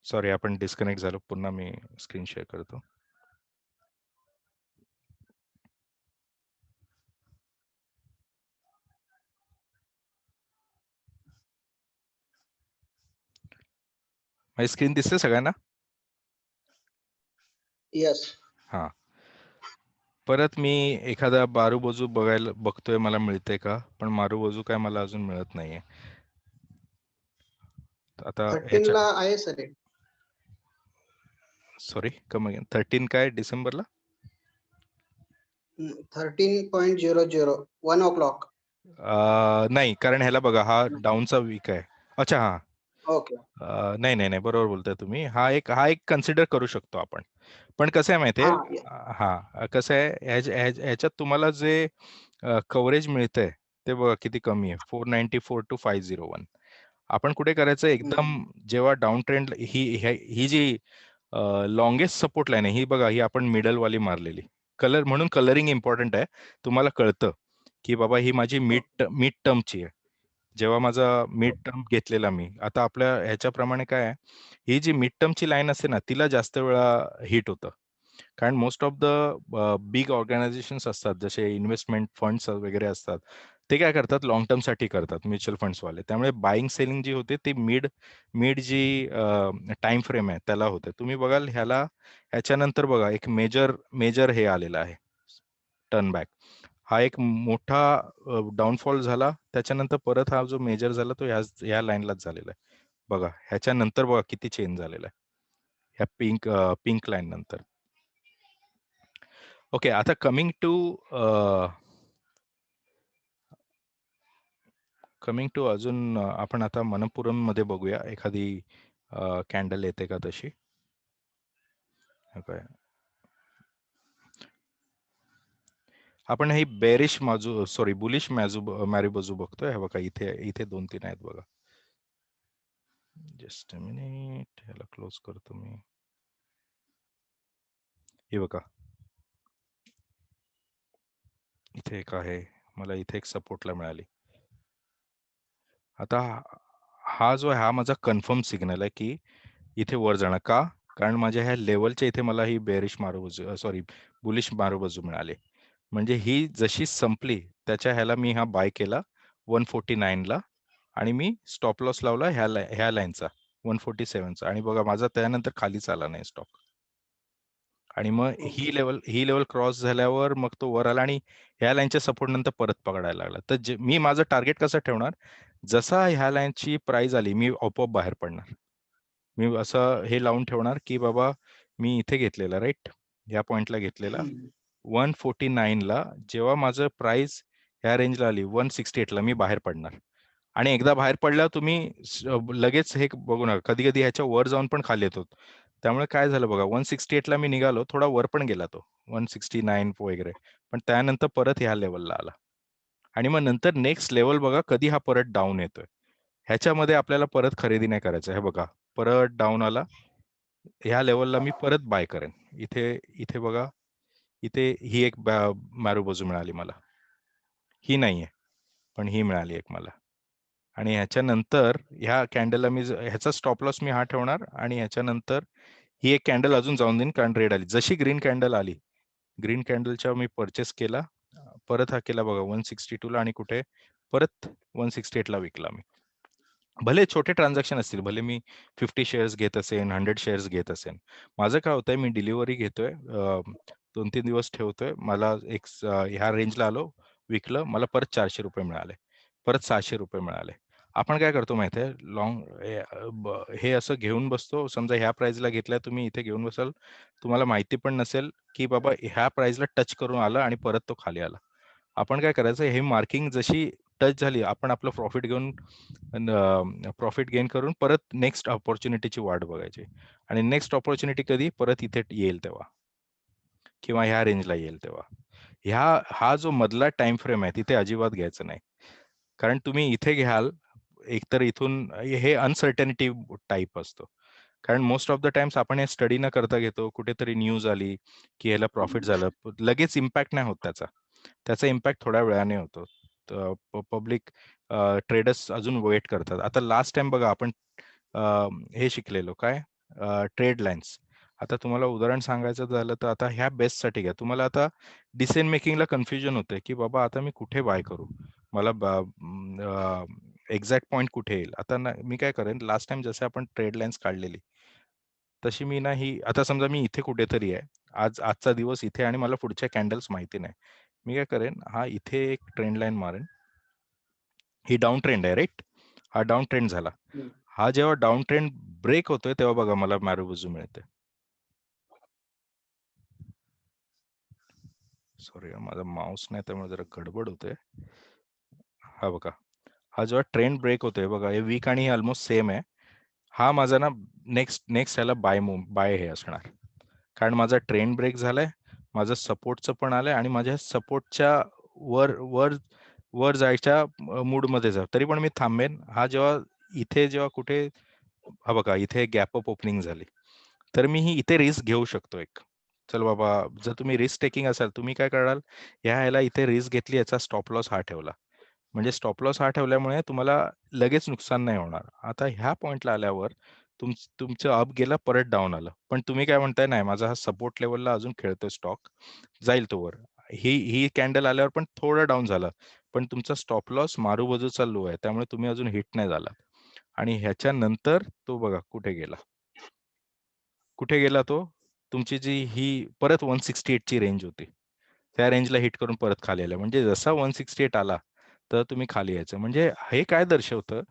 Sorry, आपण disconnect झालो. पुन्हा मी स्क्रीन शेअर करतो. माझी स्क्रीन दिसते सगळ्यांना? येस. हा. परत मी एखादा मारुबोजू बघतोय, मला मिळते का? पण मारुबोजू काय मला अजून मिळत नाहीये. आता 13 ला आहे सर. Sorry, come again. 13 काय डिसेंबरला? 13.00 1 o'clock. नाही, कारण ह्याला बघा, हा डाऊनचा वीक आहे. अच्छा, हा. ओके. नाही नाही नाही, बरोबर बोलताय तुम्ही. हा एक कन्सिडर करू शकतो आपण. पण कसं आहे माहितीये, कसं आहे, ह्याच्यात तुम्हाला जे कव्हरेज मिळतंय ते बघा किती कमी आहे. 494 to 501. आपण कुठे करायचं, एकदम जेव्हा डाऊन ट्रेंड, ही जी लॉंगेस्ट सपोर्ट लाईन आहे, ही बघा, ही आपण मिडल वाली मारलेली. कलर म्हणून कलरिंग इम्पॉर्टंट आहे. तुम्हाला कळतं की बाबा ही माझी मिड टर्मची आहे. जेव्हा माझा मिड टर्म घेतलेला मी, आता आपल्या ह्याच्याप्रमाणे काय आहे, ही जी मिड टर्मची लाईन असते ना, तिला जास्त वेळा हिट होतं. कारण most of the big organisations असतात, जसे इन्व्हेस्टमेंट फंड्स वगैरे असतात, ते काय करतात, लॉंग टर्म साठी करतात, म्युच्युअल फंड्सवाले. त्यामुळे बाईंग सेलिंग जी होते ती मिड जी टाइम फ्रेम आहे त्याला होते. तुम्ही बघाल ह्याच्यानंतर बघा एक मेजर हे आलेलं आहे, टर्न बॅक. हा एक मोठा डाऊनफॉल झाला. त्याच्यानंतर परत हा जो मेजर झाला तो ह्या लाईनलाच झालेला आहे. बघा ह्याच्यानंतर बघा किती चेंज झालेला आहे ह्या पिंक लाईन नंतर. ओके, आता कमिंग टू अजून आपण आता मनपुरम मध्ये बघूया एखादी कॅन्डल येते का तशी. काय आपण ही बेरिश बुलिश मॅरिबोजू बघतोय. हे बघा, इथे 2-3 आहेत बघा. जस्ट अ मिनिट, ह्याला क्लोज करतो मी. हे बघा, इथे एक आहे, मला इथे एक सपोर्टला मिळाली. आता हा जो आहे, हा माझा कन्फर्म सिग्नल आहे की इथे वर जाणं. का? कारण माझ्या ह्या लेवलच्या इथे मला ही बुलिश मारुबाजू मिळाली. म्हणजे ही जशी संपली त्याच्या ह्याला मी हा बाय केला 149ला, आणि मी स्टॉप लॉस लावला ह्या लाईनचा 147चा, आणि बघा माझा त्यानंतर खालीच आला नाही स्टॉक. आणि मग ही लेवल क्रॉस झाल्यावर मग तो वर आला आणि ह्या लाईनच्या सपोर्ट नंतर परत पकडायला लागला. तर मी माझं टार्गेट कसं ठेवणार, जसा ह्या लाईनची प्राइस आली मी आपोआप बाहेर पडणार. मी असं हे लावून ठेवणार की बाबा मी इथे घेतलेला, राईट, ह्या पॉइंटला घेतलेला 149ला, जेव्हा माझं प्राइस ह्या रेंजला आली 168ला मी बाहेर पडणार. आणि एकदा बाहेर पडल्यावर तुम्ही लगेच हे बघू नका, कधी कधी ह्याच्या वर जाऊन पण खाली येतो. त्यामुळे काय झालं बघा, 168ला मी निघालो, थोडा वर पण गेला तो 169 वगैरे, पण त्यानंतर परत ह्या लेवलला आला. आणि मग नंतर नेक्स्ट लेवल बघा कधी हा परत डाऊन येतोय. ह्याच्यामध्ये आपल्याला परत खरेदी नाही करायचं. हे बघा, परत डाऊन आला, ह्या लेवलला मी परत बाय करेन. इथे बघा, इथे ही एक मारुबाजू मिळाली मला. ही नाहीये, पण ही मिळाली एक मला. आणि ह्याच्यानंतर ह्या कॅन्डलला ह्याचा स्टॉप लॉस मी हा ठेवणार, आणि ह्याच्यानंतर ही एक कॅन्डल अजून जाऊन देईन, कारण रेड आली. जशी ग्रीन कॅन्डल आली, ग्रीन कॅन्डलच्या मी परचेस केला, परत हा केला बघा 162ला, आणि कुठे परत 168ला विकला मी. भले छोटे ट्रान्झॅक्शन असतील, भले मी 50 शेअर्स घेत असेन, 100 शेअर्स घेत असेन, माझं काय होतंय, मी डिलिव्हरी घेतोय, 2-3 दिवस ठेवतोय, मला ह्या रेंजला आलो, विकलं, मला परत 400 रुपये मिळाले, परत 600 रुपये मिळाले. आपण काय करतो माहिती आहे, हे असं घेऊन बसतो. समजा ह्या प्राइसला घेतलाय, तुम्ही इथे घेऊन बसाल, तुम्हाला माहिती पण नसेल की बाबा ह्या प्राइसला टच करून आला आणि परत तो खाली आला. आपण काय करायचं, हे मार्किंग जशी टच झाली, आपण आपलं प्रॉफिट गेन करून परत नेक्स्ट ऑपॉर्च्युनिटीची वाट बघायची. आणि नेक्स्ट ऑपॉर्च्युनिटी कधी, परत इथे येईल तेव्हा, किंवा ह्या रेंजला येईल तेव्हा. हा जो मधला टाइम फ्रेम आहे तिथे अजिबात घ्यायचं नाही. कारण तुम्ही इथे घ्याल, एकतर इथून हे अनसर्टनिटी टाईप असतो. कारण मोस्ट ऑफ द टाइम्स आपण हे स्टडी न करता घेतो. कुठेतरी न्यूज आली की ह्याला प्रॉफिट झालं, लगेच इम्पॅक्ट नाही होत त्याचा इम्पॅक्ट थोड्या वेळाने होतो. पब्लिक ट्रेडर्स अजून वेट करतात. आता लास्ट टाइम बघा आपण हे शिकलेलो, काय ट्रेड लाईन्स. आता तुम्हाला उदाहरण सांगायचं झालं तर आता ह्या बेस्टसाठी घ्या. तुम्हाला आता डिसिजन मेकिंगला कन्फ्युजन होतंय, की बाबा आता मी कुठे बाय करू? मला एक्झॅक्ट पॉइंट कुठे येईल? आता ना मी काय करेन, लास्ट टाईम जसे आपण ट्रेड लाईन्स काढलेली, तशी मी ना ही आता समजा मी इथे कुठेतरी आहे. आजचा दिवस इथे आणि मला पुढच्या कॅन्डल्स माहिती नाही. मी काय करेन, हा इथे एक ट्रेंड लाईन मारेन. ही डाउन ट्रेंड आहे, राइट? हा डाउन ट्रेंड झाला. हम्म. हा जेव्हा डाउन ट्रेंड ब्रेक होतोय, तेव्हा बघा मला मारुबुजू मिळते. सॉरी माझा माऊस नाही त्यामुळे जरा गडबड होते. हा बघा, हा जेव्हा ट्रेंड ब्रेक होतोय बघा, हे वीक आणि ऑलमोस्ट सेम आहे. हा माझा ना नेक्स्ट ह्याला बाय हे असणार, कारण माझा ट्रेंड ब्रेक झालाय, माझं सपोर्टचं पण आलंय आणि माझ्या सपोर्टच्या वर वर वर जायच्या मूडमध्ये जा, तरी पण मी थांबेन. हा जेव्हा कुठे हा बघा इथे गॅप अप ओपनिंग झाली, तर मी ही इथे रिस्क घेऊ शकतो एक. चल बाबा, जर तुम्ही रिस्क टेकिंग असाल, तुम्ही काय कराल, ह्याला इथे रिस्क घेतली, याचा स्टॉप लॉस हा ठेवला. म्हणजे स्टॉप लॉस हा ठेवल्यामुळे तुम्हाला लगेच नुकसान नाही होणार. आता ह्या पॉइंटला आल्यावर तुमचं अप गेलं, परत डाऊन आलं, पण तुम्ही काय म्हणताय, नाही माझा हा सपोर्ट लेवलला अजून खेळतोय स्टॉक, जाईल तोवर. ही कॅन्डल आल्यावर पण थोडं डाऊन झालं, पण तुमचा स्टॉप लॉस मारुबाजूचा लो आहे, त्यामुळे तुम्ही अजून हिट नाही झाला. आणि ह्याच्यानंतर तो बघा कुठे गेला. कुठे गेला तो? तुमची जी ही परत 168 ची रेंज होती, त्या रेंजला हिट करून परत खाली आला. म्हणजे जसा 168 आला, तर तुम्ही खाली यायचं. म्हणजे हे काय दर्शवतं,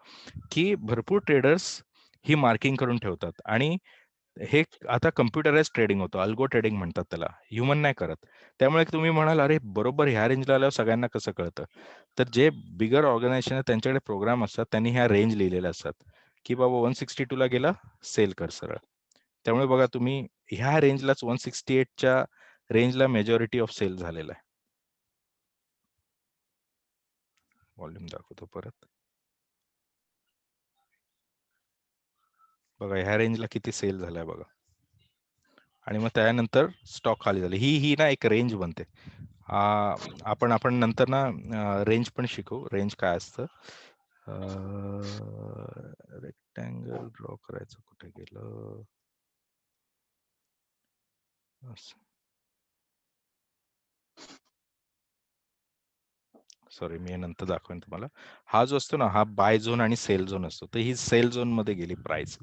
की भरपूर ट्रेडर्स ही मार्किंग करून ठेवतात आणि हे आता कम्प्युटराइज ट्रेडिंग होतं, अल्गो ट्रेडिंग म्हणतात त्याला, ह्युमन नाही करत. त्यामुळे तुम्ही म्हणाल, अरे बरोबर ह्या रेंजला आल्यावर सगळ्यांना कसं कळतं? तर जे बिगर ऑर्गनायझेशन आहे त्यांच्याकडे प्रोग्राम असतात, त्यांनी ह्या रेंज लिहिलेल्या असतात, की बाबा 162 ला गेला, सेल कर सरळ. त्यामुळे बघा तुम्ही ह्या रेंजलाच 168 च्या रेंजला मेजॉरिटी ऑफ सेल झालेला आहे. व्हॉल्यूम दाखवतो परत. बघा ह्या रेंजला किती सेल झालाय बघा, आणि मग त्यानंतर स्टॉक खाली झाले. ही ना एक रेंज बनते. आपण नंतर ना रेंज पण शिकू, रेंज काय असतं. रेक्टँगल ड्रॉ करायचं, कुठे गेलं असं. सॉरी, मी नंतर दाखवेन तुम्हाला. हा जो असतो ना, हा बाय झोन आणि सेल झोन असतो. तर ही सेल झोन मध्ये गेली प्राइस,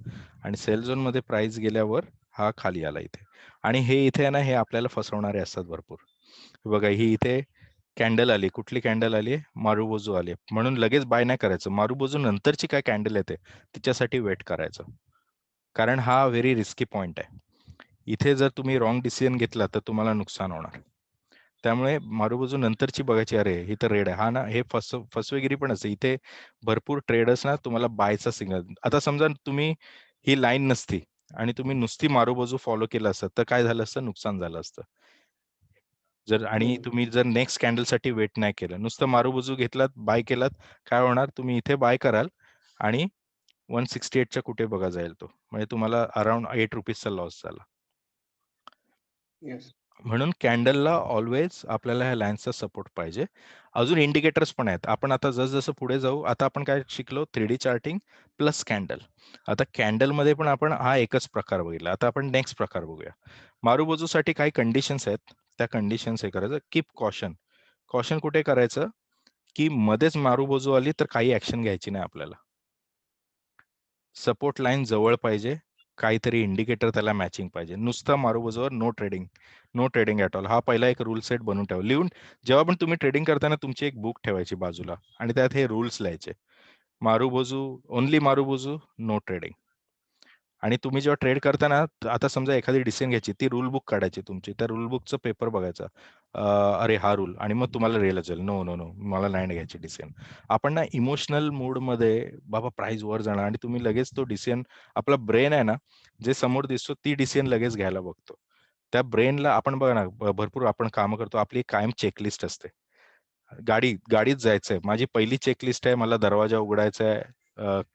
आणि सेल झोन मध्ये प्राइस गेल्यावर हा खाली आला इथे. आणि हे इथे ना, हे आपल्याला फसवणारे असतात भरपूर. बघा ही इथे कॅन्डल आली, कुठली कॅन्डल आली, मारुबोजू आली, म्हणून लगेच बाय नाही करायचं. मारुबोजू नंतरची काय कॅन्डल येते तिच्यासाठी वेट करायचं, कारण हा व्हेरी रिस्की पॉइंट आहे. इथे जर तुम्ही रॉंग डिसिजन घेतला तर तुम्हाला नुकसान होणार. त्यामुळे मारुबोजू नंतरची बघायची. अरे ही तर रेड आहे, हा ना, हे फसवेगिरी पण असते इथे. भरपूर ट्रेडर्स ना तुम्हाला बायचा सिग्नल, आता समजा तुम्ही ही लाईन नसती आणि तुम्ही नुसती मारुबोजू फॉलो केलं असतं, तर काय झालं असतं, नुकसान झालं असतं. आणि तुम्ही जर नेक्स्ट कॅन्डल साठी वेट नाही केलं, नुसतं मारुबोजू घेतलात, बाय केलात, काय होणार, तुम्ही इथे बाय कराल आणि 168 च्या कुठे बघा जाईल तो, म्हणजे तुम्हाला अराउंड 8 रुपीजचा लॉस झाला. येस. म्हणून कॅन्डलला ऑलवेज आपल्याला ह्या लाईन्सचा सपोर्ट पाहिजे. अजून इंडिकेटर्स पण आहेत. आपण आता जसं पुढे जाऊ, आता आपण काय शिकलो, 3D चार्टिंग प्लस कॅन्डल. आता कॅन्डलमध्ये पण आपण हा एकच प्रकार बघितला. आता आपण नेक्स्ट प्रकार बघूया. मारुबोजूसाठी काही कंडिशन्स आहेत, त्या कंडिशन्स हे करायचं. Keep caution. कॉशन कुठे करायचं, की मध्येच मारुबोजू आली तर काही ऍक्शन घ्यायची नाही आपल्याला. सपोर्ट लाईन जवळ पाहिजे, काहीतरी इंडिकेटर त्याला मॅचिंग पाहिजे. नुसतं मारुबोजूवर no trading, no trading at all. हा पहिला एक रूल सेट बनवून ठेवा, लिहून. जेव्हा पण तुम्ही ट्रेडिंग करताना तुमची एक बुक ठेवायची बाजूला, आणि त्यात हे रूल्स लिहायचे. Marubozu, only marubozu, no trading. आणि तुम्ही जेव्हा ट्रेड करताना, आता समजा एखादी डिसिजन घ्यायची, ती रूल बुक काढायची तुमची, त्या रूल बुकचं पेपर बघायचा. अरे हा रूल, आणि मग तुम्हाला रिअलाइज झालं, नो नो नो, मला नाही घ्यायची डिसिजन. आपण ना इमोशनल मूडमध्ये, बाबा प्राइस वर जाणार, आणि तुम्ही लगेच तो डिसिजन, आपला ब्रेन आहे ना, जे समोर दिसतो ती डिसिजन लगेच घ्यायला बघतो. त्या ब्रेनला आपण बघा ना, भरपूर आपण कामं करतो, आपली कायम चेकलिस्ट असते. गाडीत जायचंय, माझी पहिली चेकलिस्ट आहे, मला दरवाजा उघडायचा आहे,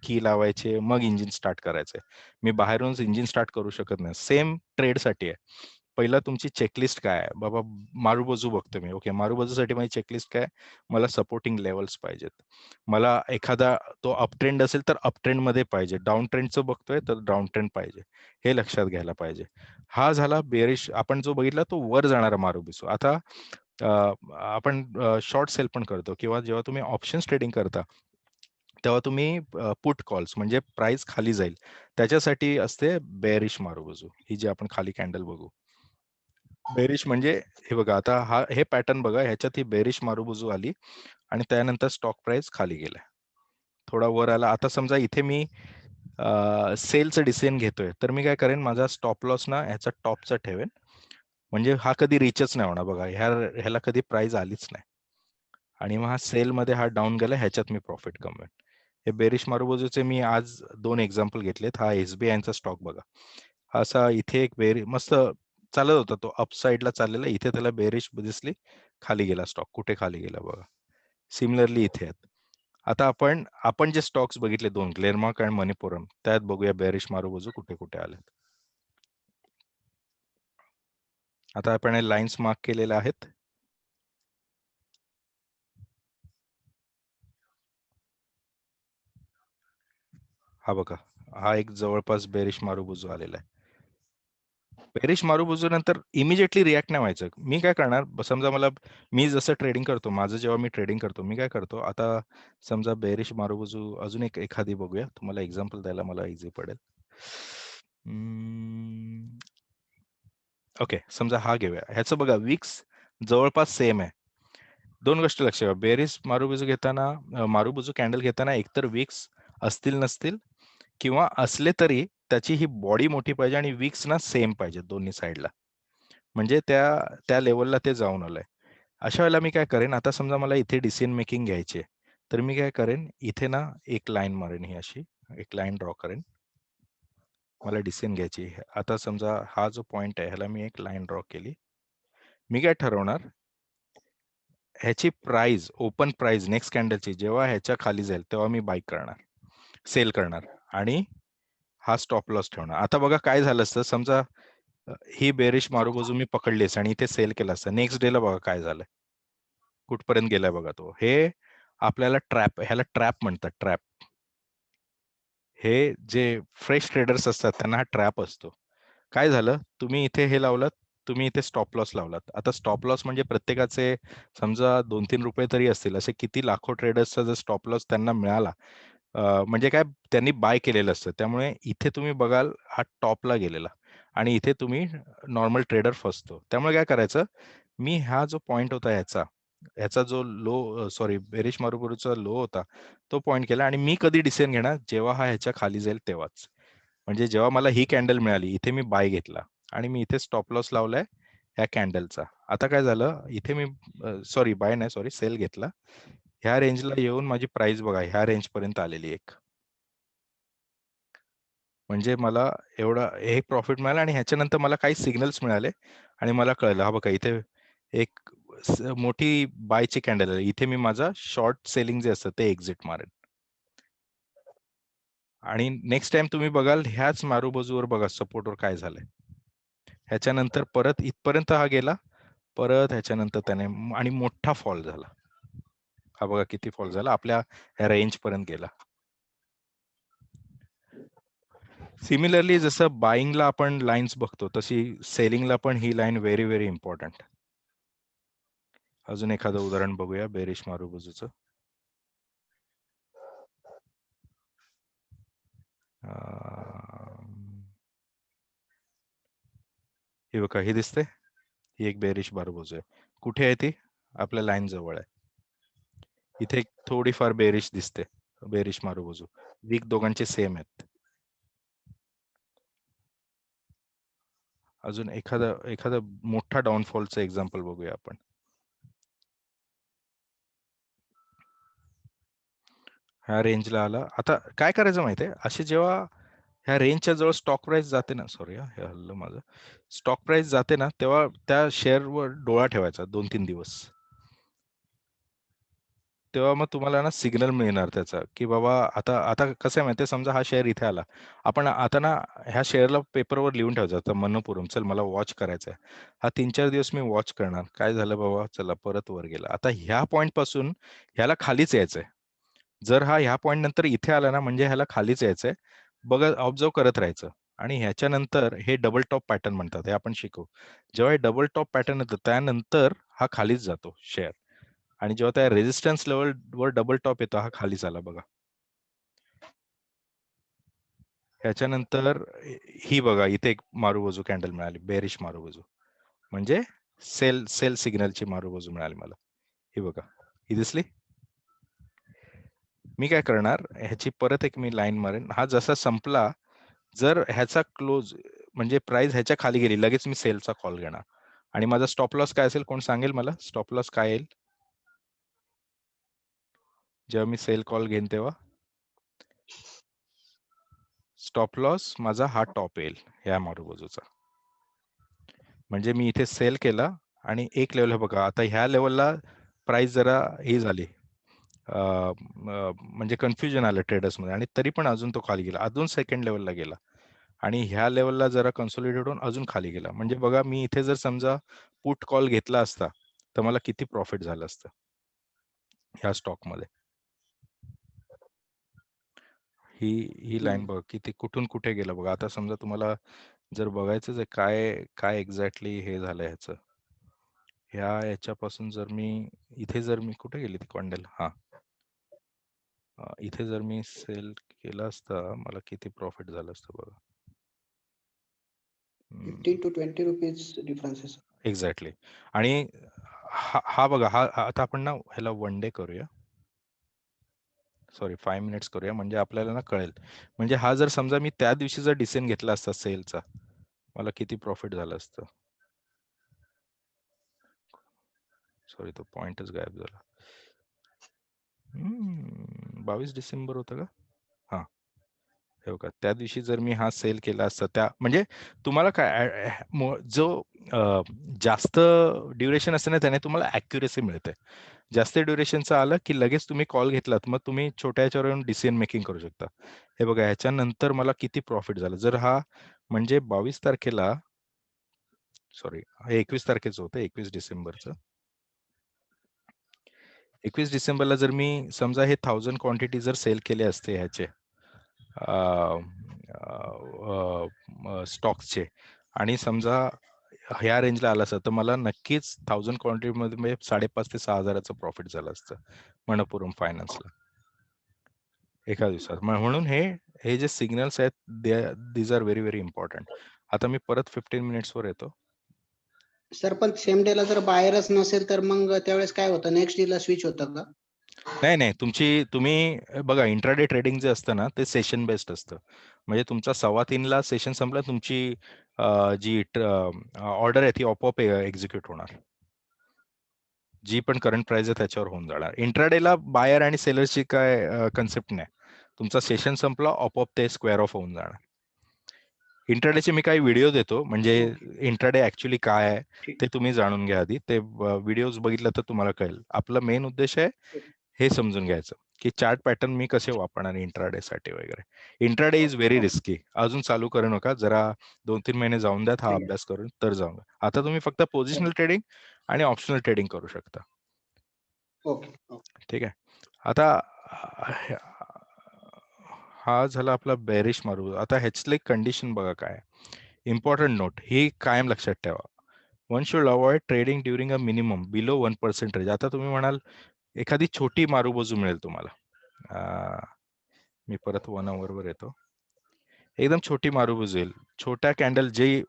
की लावायचे, मग इंजिन स्टार्ट करायचंय. मी बाहेरूनच इंजिन स्टार्ट करू शकत नाही. सेम ट्रेडसाठी आहे. पहिला तुमची चेकलिस्ट काय आहे? बाबा मारुबोजू बघतो मी. ओके, मारुबोजूसाठी माझी चेकलिस्ट काय? मला सपोर्टिंग लेव्हल्स पाहिजेत. मला एखादा तो अप ट्रेंड असेल तर अप ट्रेंडमध्ये पाहिजे. डाउन ट्रेंडचं बघतोय तर डाउन ट्रेंड पाहिजे. हे लक्षात घ्यायला पाहिजे. हा झाला बेरिश आपण जो बघितला तो वर जाणारा मारुबोजू. आता आपण शॉर्ट सेल पण करतो किंवा जेव्हा तुम्ही ऑप्शन्स ट्रेडिंग करता, तेव्हा तुम्ही पुट कॉल्स म्हणजे प्राइस खाली जाईल त्याच्यासाठी असते बेरिश मारुबोजू. ही जी आपण खाली कॅन्डल बघू. बेरिश म्हणजे हे बघा, आता हे पॅटर्न बघा, ह्याच्यात ही बेरिश मारुबोजू आली आणि त्यानंतर स्टॉक प्राइस खाली गेलाय. थोडा वर आला. आता समजा इथे मी सेलचं डिसिजन घेतोय, तर मी काय करेन, माझा स्टॉप लॉस ना ह्याचा टॉपचा ठेवेन. म्हणजे हा कधी रिचच नाही होणार बघा. ह्याला कधी प्राइस आलीच नाही. आणि मग हा सेलमध्ये हा डाऊन गेला, ह्याच्यात मी प्रॉफिट कमवेन. हे बेरिश मारुबोजूचे मी आज 2 एक्झाम्पल घेतलेत. हा एसबीआयचा स्टॉक बघा. असा इथे एक मस्त चालत होता तो अप साइडला चाललेला. इथे त्याला बेरिश दिसली, खाली गेला स्टॉक. कुठे खाली गेला बघा. सिमिलरली इथे आहेत. आता आपण जे स्टॉक्स बघितले 2 ग्लेनमार्क आणि मणिपुरम, त्यात बघूया बेरिश मारुबोजू कुठे-कुठे आलेत. आता आपण हे लाईन्स मार्क केलेल्या आहेत. हा बघा, हा एक जवळपास बेरिश मारुबोजू आलेला आहे. बेरिश मारुबोजू नंतर इमिजिएटली रिॲक्ट नाही व्हायचं. मी काय करणार, समजा मी जसं ट्रेडिंग करतो, माझं जेव्हा मी ट्रेडिंग करतो, मी काय करतो, आता समजा बेरिश मारुबोजू अजून एखादी बघूया. तुम्हाला एक्झाम्पल द्यायला मला इझी पडेल. ओके, समजा हा घेऊया. ह्याचं बघा विक्स जवळपास सेम आहे. 2 गोष्टी लक्षात ठेवा. बेरिश मारुबोजू कॅन्डल घेताना एकतर विक्स असतील नसतील किंवा असले तरी त्याची ही बॉडी मोठी पाहिजे आणि विक्स ना सेम पाहिजे दोन्ही साईडला. म्हणजे त्या लेवलला ते जाऊन आलंय. अशा वेळेला मी काय करेन, आता समजा मला इथे डिसिजन मेकिंग घ्यायची आहे, तर मी काय करेन, इथे ना एक लाईन मारेन, ही अशी एक लाईन ड्रॉ करेन. मला डिसिजन घ्यायची. आता समजा हा जो पॉइंट आहे, ह्याला मी एक लाईन ड्रॉ केली. मी काय ठरवणार, ह्याची प्राइस, ओपन प्राइस नेक्स्ट कॅन्डलची जेव्हा ह्याच्या खाली जाईल, तेव्हा मी बाय करणार, सेल करणार आणि हा स्टॉप लॉस ठेवणार. आता बघा काय झालं असतं, समजा ही बेरिश मारुबोजू मी पकडली असते आणि इथे सेल केला असता. नेक्स्ट डेला बघा काय झालंय, कुठपर्यंत गेलाय बघा तो. हे आपल्याला ह्याला ट्रॅप म्हणतात, ट्रॅप. हे जे फ्रेश ट्रेडर्स असतात त्यांना हा ट्रॅप असतो. काय झालं, तुम्ही इथे हे लावलात, तुम्ही इथे स्टॉप लॉस लावलात. आता स्टॉप लॉस म्हणजे प्रत्येकाचे समजा ₹2-3 तरी असतील. असे किती लाखो ट्रेडर्सचा जर स्टॉप लॉस त्यांना मिळाला, म्हणजे काय, त्यांनी बाय केलेलं असतं. त्यामुळे इथे तुम्ही बघाल हा टॉपला गेलेला आणि इथे तुम्ही नॉर्मल ट्रेडर फसतो. त्यामुळे काय करायचं, मी हा जो पॉइंट होता ह्याचा जो बेरिश मारुबोरूचा लो होता, तो पॉइंट केला आणि मी कधी डिसिजन घेणार, जेव्हा हा ह्याच्या खाली जाईल तेव्हाच. म्हणजे जेव्हा मला ही कॅन्डल मिळाली, इथे मी बाय घेतला आणि मी इथे स्टॉप लॉस लावलाय ह्या कॅन्डलचा. आता काय झालं, इथे मी सेल घेतला. ह्या रेंजला येऊन माझी प्राइस बघा ह्या रेंजपर्यंत आलेली एक. म्हणजे मला एवढा हे प्रॉफिट मिळालं आणि ह्याच्यानंतर मला काही सिग्नल्स मिळाले आणि मला कळलं, हा बघा इथे एक मोठी बायची कॅन्डल आहे. इथे मी माझा शॉर्ट सेलिंग जे असतं ते एक्झिट मारेन. आणि नेक्स्ट टाइम तुम्ही बघाल ह्याच मारुबोजूवर बघा सपोर्टवर काय झालंय. ह्याच्यानंतर परत इथपर्यंत हा गेला, परत ह्याच्यानंतर त्याने आणि मोठा फॉल झाला. हा बघा किती फॉल झाला, आपल्या ह्या रेंज पर्यंत गेला. सिमिलरली जसं बाईंगला आपण लाईन्स बघतो, तशी सेलिंगला पण ही लाईन व्हेरी व्हेरी इम्पॉर्टंट. अजून एखादं उदाहरण बघूया बेरिश मारुबोजूचं. हे बघा, हे दिसते, ही एक बेरिश मारुबोजू आहे. कुठे आहे ती, आपल्या लाईन जवळ आहे. इथे थोडीफार बेरिश दिसते, बेरिश मारुबोजू. वीक दोघांचे सेम आहेत. अजून एखादा मोठा डाऊनफॉलचं एक्झाम्पल बघूया आपण. ह्या रेंजला आला. आता काय करायचं माहितीये, असे जेव्हा ह्या रेंजच्या जवळ स्टॉक प्राइस जाते ना, सॉरी हे हल्लं माझं, स्टॉक प्राइस जाते ना, तेव्हा त्या शेअरवर डोळा ठेवायचा 2-3 दिवस. तेव्हा मग तुम्हाला ना सिग्नल मिळणार त्याचा, की बाबा आता आता कसं आहे माहिती आहे, समजा हा शेअर इथे आला. आपण आता ना ह्या शेअरला पेपरवर लिहून ठेवायचं आता मनःपूर्वक, चल मला वॉच करायचा आहे. हा 3-4 दिवस मी वॉच करणार. काय झालं बाबा? चला परत वर गेला. आता ह्या पॉइंटपासून ह्याला खालीच यायचंय. जर हा ह्या पॉइंट नंतर इथे आला ना, म्हणजे ह्याला खालीच यायचंय. बघा ऑब्झर्व्ह करत राहायचं आणि ह्याच्यानंतर हे डबल टॉप पॅटर्न म्हणतात. हे आपण शिकू. जेव्हा हे डबल टॉप पॅटर्न येतं त्यानंतर हा खालीच जातो शेअर. आणि जेव्हा त्या रेझिस्टन्स लेव्हलवर डबल टॉप येतो, हा खालीच आला बघा. ह्याच्यानंतर ही बघा इथे एक मारुबाजू कॅन्डल मिळाली, बेरिश मारुबाजू. म्हणजे सेल सिग्नलची मारुबाजू मिळाली मला. ही बघा. ही दिसली? मी काय करणार, ह्याची परत एक मी लाईन मारेन. हा जसा संपला, जर ह्याचा क्लोज म्हणजे प्राइस ह्याच्या खाली गेली, लगेच मी सेलचा कॉल घेणार. आणि माझा स्टॉप लॉस काय असेल? कोण सांगेल मला? स्टॉप लॉस काय येईल? जेव्हा मी सेल कॉल घेईन तेव्हा? स्टॉप लॉस माझा हा टॉप येईल, ह्या मारुबाजूचा. म्हणजे मी इथे सेल केला आणि एक लेव्हल बघा, आता ह्या लेव्हलला प्राइस जरा ही झाली. म्हणजे कन्फ्युजन आलं ट्रेडर्समध्ये आणि तरी पण अजून तो खाली गेला. अजून सेकंड लेव्हलला गेला आणि ह्या लेव्हलला जरा कन्सोलिडेट होऊन अजून खाली गेला. म्हणजे बघा, मी इथे जर समजा पुट कॉल घेतला असता, तर मला किती प्रॉफिट झालं असतं ह्या स्टॉकमध्ये. ही लाईन बघा, किती कुठून कुठे गेलं बघा. आता समजा तुम्हाला जर बघायचंच आहे काय काय एक्झॅक्टली हे झालं ह्याचं, याच्यापासून जर मी इथे जर मी कुठे गेली ती कॉन्डेल, हा इथे जर मी सेल केला असता, मला किती प्रॉफिट झालं असतं बघा. 15 to 20 rupees difference आहे. एक्झॅक्टली. आणि हा बघा, हा आता आपण ना ह्याला 1 डे करूया, सॉरी 5 मिनिट्स करूया, म्हणजे आपल्याला ना कळेल. म्हणजे हा जर समजा मी त्या दिवशी जर डिसेंड घेतला असता सेलचा, मला किती प्रॉफिट झालं असतं. सॉरी, तो पॉइंटच गायब झाला. 22 डिसेंबर होतं का? हा, हे बघा, त्या दिवशी जर मी हा सेल केला असता, त्या म्हणजे तुम्हाला काय जो जास्त ड्युरेशन असते ना, त्याने तुम्हाला ॲक्युरेसी मिळते. जास्त ड्युरेशनचं आलं की लगेच तुम्ही कॉल घेतलात, मग तुम्ही छोट्या ह्याच्यावर येऊन डिसिजन मेकिंग करू शकता. हे बघा, ह्याच्यानंतर मला किती प्रॉफिट झालं. जर हा म्हणजे 22 तारखेला, सॉरी हे 21 तारखेचं होतं, 21 डिसेंबरचं. 21 डिसेंबरला जर मी समजा हे 1000 क्वांटिटी जर सेल केले असते ह्याचे स्टॉक्सचे, आणि समजा ह्या रेंजला आला असता, तर मला नक्कीच 1000 क्वांटिटीमध्ये 5,500 ते 6,000चं प्रॉफिट झालं असतं मनःपूर्वक फायनान्सला एका दिवसात. म्हणून हे जे सिग्नल्स आहेत, these are very very important. आता मी परत 15 मिनिट्सवर येतो. सर पण सेम डेला जर बायरच नसेल तर मग त्यावेळेस काय होतं, नेक्स्ट डेला स्विच होतं का? नाही, तुम्ही बघा, इंट्राडे ट्रेडिंग जे असतं ना, ते सेशन बेस्ड असतं. म्हणजे तुमचा 2:15ला सेशन संपला, तुमची जी ऑर्डर आहे ती आपोआप एक्झिक्यूट होणार. जी पण करंट प्राइस आहे त्याच्यावर होऊन जाणार. इंट्राडेला बायर आणि सेलरची काय कन्सेप्ट नाही. तुमचा सेशन संपला, आपोआप ते स्क्वेअर ऑफ होऊन जाणार. इंट्राडेचे मी काही व्हिडिओ देतो, म्हणजे इंट्राडे ऍक्च्युली काय आहे ठीक. ते तुम्ही जाणून घ्या आधी. ते व्हिडिओज बघितलं तर तुम्हाला कळेल. आपला मेन उद्देश आहे हे समजून घ्यायचं, की चार्ट पॅटर्न मी कसे वापरणार इंट्राडे साठी वगैरे. Intraday is very risky. अजून चालू करू नका, जरा 2-3 महिने जाऊन द्यात हा ठीक आहे. अभ्यास करून, तर जाऊन द्या. आता तुम्ही फक्त पोझिशनल ट्रेडिंग आणि ऑप्शनल ट्रेडिंग करू शकता. ओके. ठीक आहे. आता हा झाला आपला बेरिश मारू. आता ह्याचले कंडिशन बघा काय. इम्पॉर्टंट नोट, ही कायम लक्षात ठेवा. One should avoid trading during a minimum below 1% range. आता तुम्ही म्हणाल एखादी छोटी मारूबाजू मिळेल तुम्हाला. मी परत 1 वर येतो. एकदम छोटी मारूबाजू येईल. छोट्या कॅन्डल जे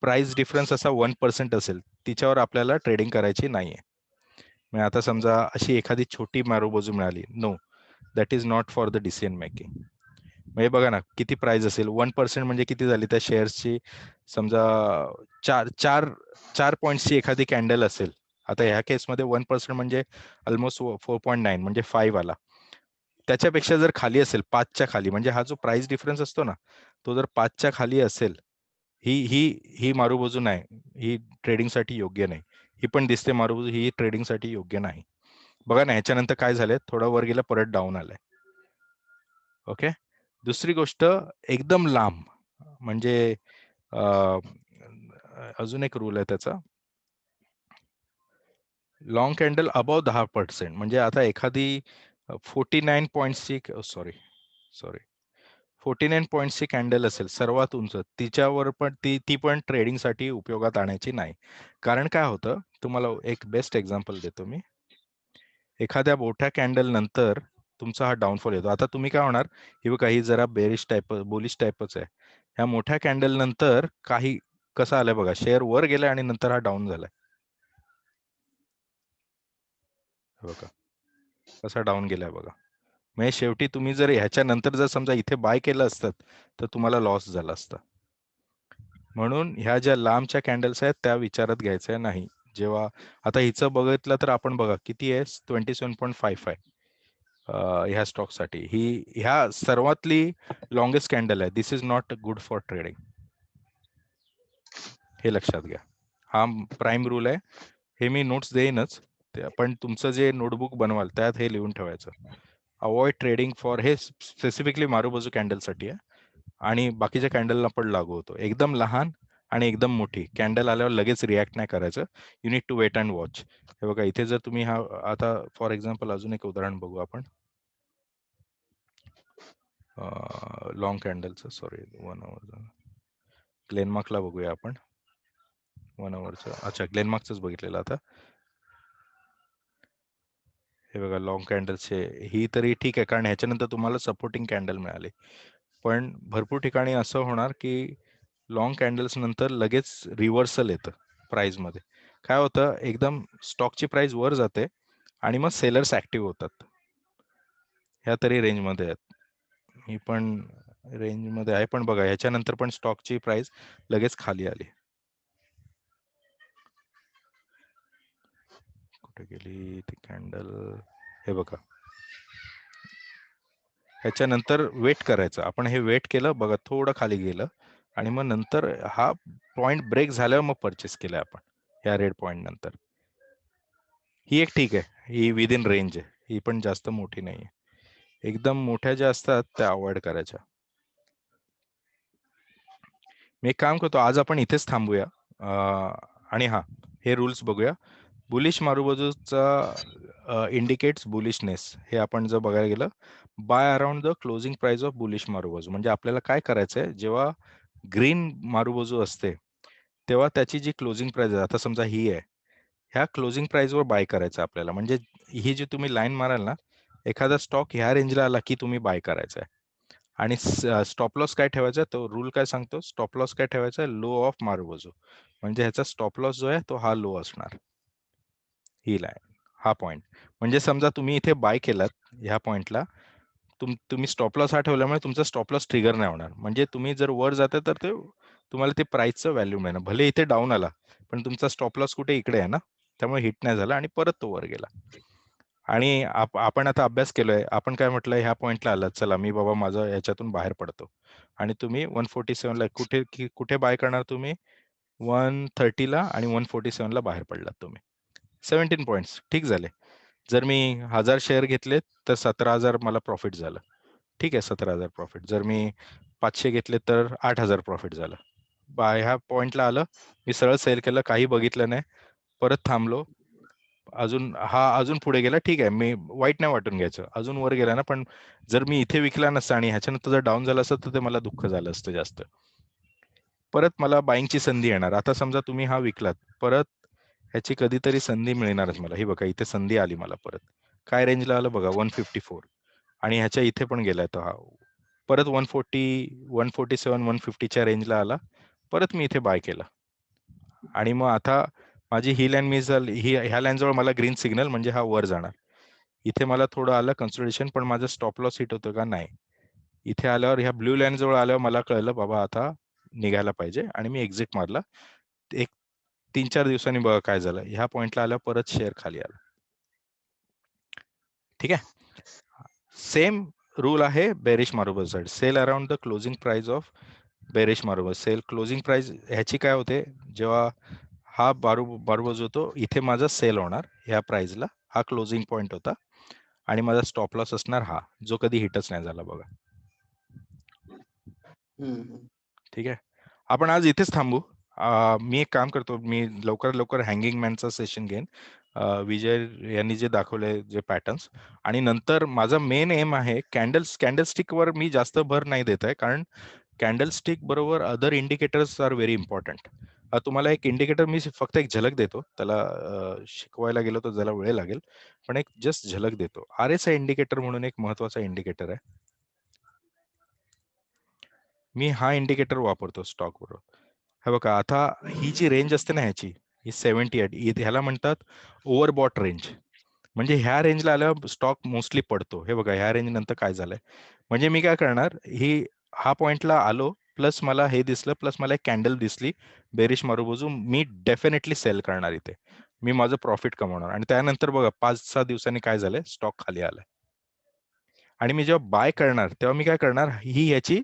प्राइस डिफरन्स असा 1% असेल, तिच्यावर आपल्याला ट्रेडिंग करायची नाहीये. म्हणजे आता समजा अशी एखादी छोटी मारूबाजू मिळाली, no, that is not for the decision making. म्हणजे बघा ना, किती प्राइस असेल, 1% म्हणजे किती झाली त्या शेअर्सची. समजा चार पॉईंट्सची एखादी कॅन्डल असेल. आता ह्या केसमध्ये 1% म्हणजे ऑलमोस्ट 4.9 म्हणजे 5 आला. त्याच्यापेक्षा जर खाली असेल, 5च्या खाली, म्हणजे हा जो प्राइस डिफरन्स असतो ना, तो जर 5च्या खाली असेल, ही ही ही मारूबाजू नाही, ही ट्रेडिंगसाठी योग्य नाही. ही पण दिसते मारूबाजू, ही ट्रेडिंगसाठी योग्य नाही. बघा ना, ह्याच्यानंतर काय झालंय, थोडा वर गेला परत डाऊन आलाय. ओके. दुसरी गोष्ट एकदम लांब, म्हणजे अजून एक रूल आहे त्याचा, लॉंग कॅन्डल अबाव 10%, म्हणजे आता एखादी 49 पॉईंट्सची सॉरी 49 पॉईंट्सची कॅन्डल असेल सर्वात उंच, तिच्यावर पण ती पण ट्रेडिंगसाठी उपयोगात आणायची नाही. कारण काय होतं, तुम्हाला एक बेस्ट एक्झाम्पल देतो मी. एखाद्या मोठ्या कॅन्डल नंतर तुमचा हा डाऊनफॉल येतो. आता तुम्ही काय होणार, ही बघा ही जरा बेरिश टाईप बुलिश टाईपच आहे. ह्या मोठ्या कॅन्डल नंतर काही कसं आलंय बघा, शेअर वर गेलाय आणि नंतर हा डाऊन झालाय. बघा कसा डाऊन गेलाय बघा. म्हणजे शेवटी तुम्ही जर ह्याच्यानंतर जर समजा इथे बाय केलं असतं तर तुम्हाला लॉस झाला असता. म्हणून ह्या ज्या लांबच्या कॅन्डल्स आहेत त्या विचारात घ्यायच्या नाही. जेव्हा आता हिचं बघितलं तर आपण बघा किती आहे, 27.55 ह्या स्टॉकसाठी. ही ह्या सर्वातली लॉंगेस्ट कॅन्डल आहे. This is not good for trading, हे लक्षात घ्या. हा प्राईम रूल आहे. हे मी नोट्स देईनच, पण तुमचं जे नोटबुक बनवाल त्यात हे लिहून ठेवायचं. अवॉइड ट्रेडिंग फॉर, हे स्पेसिफिकली मारुबोजू कॅन्डलसाठी आहे आणि बाकीच्या कॅन्डलला पण लागू होतो. एकदम लहान आणि एकदम मोठी कॅन्डल आल्यावर लगेच रिॲक्ट नाही करायचं. You need to wait and watch. हे बघा इथे जर तुम्ही हा, आता फॉर एक्झाम्पल अजून एक उदाहरण बघू आपण, लॉंग कॅन्डलचं, सॉरी 1 आवर, ग्लेनमार्कला बघूया आपण. 1 आवरचं, अच्छा ग्लेनमार्कचंच बघितलेलं आता. हे बघा लॉंग कॅन्डलचे, ही तरी ठीक आहे कारण ह्याच्यानंतर तुम्हाला सपोर्टिंग कॅन्डल मिळाली. पण भरपूर ठिकाणी असं होणार की लॉंग कॅन्डल्स नंतर लगेच रिव्हर्सल येतं प्राइसमध्ये. काय होतं, एकदम स्टॉकची प्राइस वर जाते आणि मग सेलर्स ऍक्टिव्ह होतात. ह्या तरी रेंजमध्ये आहेत, ही पण रेंजमध्ये आहे. पण बघा ह्याच्यानंतर पण स्टॉकची प्राइस लगेच खाली आली. कुठे गेली ती कॅन्डल, हे बघा. ह्याच्यानंतर वेट करायचं आपण, हे वेट केलं बघा, थोडं खाली गेलं आणि मग नंतर हा पॉइंट ब्रेक झाल्यावर मग परचेस केलाय आपण ह्या रेड पॉइंट नंतर. ही एक ठीक आहे, ही विद इन रेंज आहे, ही पण जास्त मोठी नाहीये. एकदम मोठ्या ज्या असतात त्या अवॉइड करायच्या. मी एक काम करतो, आज आपण इथेच थांबूया आणि हा हे रूल्स बघूया. बुलिश मारुबाजूचा इंडिकेट्स बुलिशनेस, हे आपण जर बघायला गेलं, buy around the closing price of bullish marubozu. म्हणजे आपल्याला काय करायचंय, जेव्हा ग्रीन मारुबाजू असते तेव्हा त्याची जी क्लोजिंग प्राइस आहे, आता समजा ही आहे, ह्या क्लोजिंग प्राइसवर बाय करायचं आपल्याला. म्हणजे ही जी तुम्ही लाईन माराल ना, एखादा स्टॉक ह्या रेंजला आला की तुम्ही बाय करायचा आहे. आणि स्टॉप लॉस काय ठेवायचा, तो रूल काय सांगतो, स्टॉप लॉस काय ठेवायचा, लो ऑफ मारुबाजू. म्हणजे ह्याचा स्टॉप लॉस जो आहे तो हा लो असणार, ही लाईन, हा पॉइंट. म्हणजे समजा तुम्ही इथे बाय केलात ह्या पॉइंटला, तुम्ही स्टॉप लॉस हा ठेवल्यामुळे तुमचा स्टॉप लॉस ट्रिगर नाही होणार. म्हणजे तुम्ही जर वर जाते तर ते तुम्हाला ते प्राइसचं व्हॅल्यू मिळणार. भले इथे डाऊन आला पण तुमचा स्टॉप लॉस कुठे इकडे आहे ना, त्यामुळे हिट नाही झाला आणि परत तो वर गेला. आणि आपण आता अभ्यास केलोय, आपण काय म्हटलंय, ह्या पॉइंटला आला, चला मी बाबा माझं याच्यातून बाहेर पडतो. आणि तुम्ही 147 ला कुठे बाय करणार तुम्ही, 130 ला आणि 147 ला बाहेर पडलात तुम्ही. 17 पॉइंट्स ठीक झाले. जर मी 1000 शेअर घेतले तर 17,000 मला प्रॉफिट झालं. ठीक आहे, 17,000 प्रॉफिट. जर मी 500 घेतले तर 8,000 प्रॉफिट झालं. बाय ह्या पॉइंटला आलं, मी सरळ सेल केलं, काही बघितलं नाही, परत थांबलो, अजून पुढे गेला, ठीक आहे, मी वाईट नाही वाटून घ्यायचं, अजून वर गेला ना. पण जर मी इथे विकला नसता आणि ह्याच्यानंतर जर डाऊन झालं असतं तर ते मला दुःख झालं असतं जास्त. परत मला बाईंगची संधी येणार. आता समजा तुम्ही हा विकलात, परत ह्याची कधीतरी संधी मिळणारच मला. ही बघा इथे संधी आली मला, परत काय रेंजला आलं बघा, 154. आणि ह्याच्या इथे पण गेलाय तो हा, परत 140, 147, 150च्या रेंजला आला, परत मी इथे बाय केला. आणि मग आता माझी ही लाईन मिस झाली, ह्या लाईन जवळ मला ग्रीन सिग्नल, म्हणजे हा वर जाणार. इथे मला थोडं आलं कन्सोलिडेशन, पण माझं स्टॉप लॉस हिट होतं का, नाही. इथे आल्यावर ह्या ब्ल्यू लाईन जवळ आल्यावर मला कळलं बाबा आता निघायला पाहिजे आणि मी एक्झिट मारला. एक 3-4 दिवसांनी बघा काय झालं, ह्या पॉइंटला आल्यावर परत शेअर खाली आला. ठीक आहे, सेम रूल आहे बेरिश मारुबाजूसाठी. Sell around the closing price of bearish marubozu. Sell closing price ह्याची काय होते, जेव्हा हा बरोबर जो तो इथे माझा सेल होणार ह्या प्राइसला, हा क्लोजिंग पॉइंट होता आणि माझा स्टॉप लॉस असणार हा, जो कधी हिटच नाही झाला बघा. ठीक आहे, आपण आज इथेच थांबू. मी एक काम करतो, मी लवकरात लवकर हँगिंग मॅनचा सेशन घेईन, विजय यांनी जे दाखवले जे पॅटर्न्स, आणि नंतर माझा मेन एम आहे कॅन्डलस्टिकवर मी जास्त भर नाही देत आहे, कारण कॅन्डलस्टिक बरोबर other indicators are very important. तुम्हाला एक इंडिकेटर मी फक्त एक झलक देतो, त्याला शिकवायला गेलो तर त्याला वेळ लागेल, पण एक जस्ट झलक देतो. RSI इंडिकेटर म्हणून एक महत्वाचा इंडिकेटर आहे. मी हा इंडिकेटर वापरतो स्टॉक बरोबर. हे बघा, आता ही जी रेंज असते ना ह्याची, ही 78, ह्याला म्हणतात ओव्हरबॉट रेंज. म्हणजे ह्या रेंजला आल्यावर स्टॉक मोस्टली पडतो. हे बघा, ह्या रेंज नंतर काय झालंय, म्हणजे मी काय करणार, हा पॉइंटला आलो, प्लस मला हे दिसलं, प्लस मला एक कॅन्डल दिसली बेरिश मारूबाजू, मी डेफिनेटली सेल करणार इथे, मी माझं प्रॉफिट कमवणार. आणि त्यानंतर बघा 5-6 दिवसांनी काय झालंय, स्टॉक खाली आलाय. आणि मी जेव्हा बाय करणार तेव्हा मी काय करणार, ही याची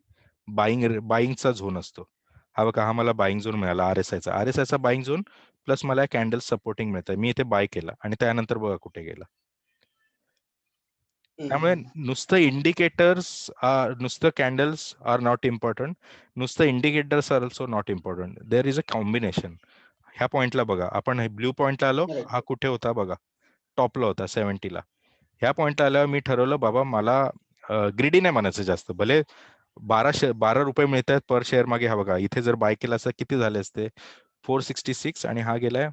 बाईंगचा झोन असतो. हा बघा, हा मला बाईंग झोन मिळाला RSIचा बाईंग झोन, प्लस मला कॅन्डल सपोर्टिंग मिळत आहे, मी इथे बाय केला आणि त्यानंतर बघा कुठे गेला. त्यामुळे नुसतं इंडिकेटर्स, नुसतं कॅन्डल्स आर नॉट इम्पॉर्टंट, नुसतं indicators are also not important, there is a combination. ह्या पॉइंटला बघा, आपण ब्ल्यू पॉइंटला आलो, हा कुठे होता बघा, टॉपला होता 70ला. ह्या पॉइंटला आल्यावर मी ठरवलं, बाबा मला ग्रिडी नाही म्हणायचं जास्त, भले 12 रुपये मिळत आहेत पर शेअर मागे, हा बघा इथे जर बाय केला असता किती झाले असते, 466, आणि हा गेलाय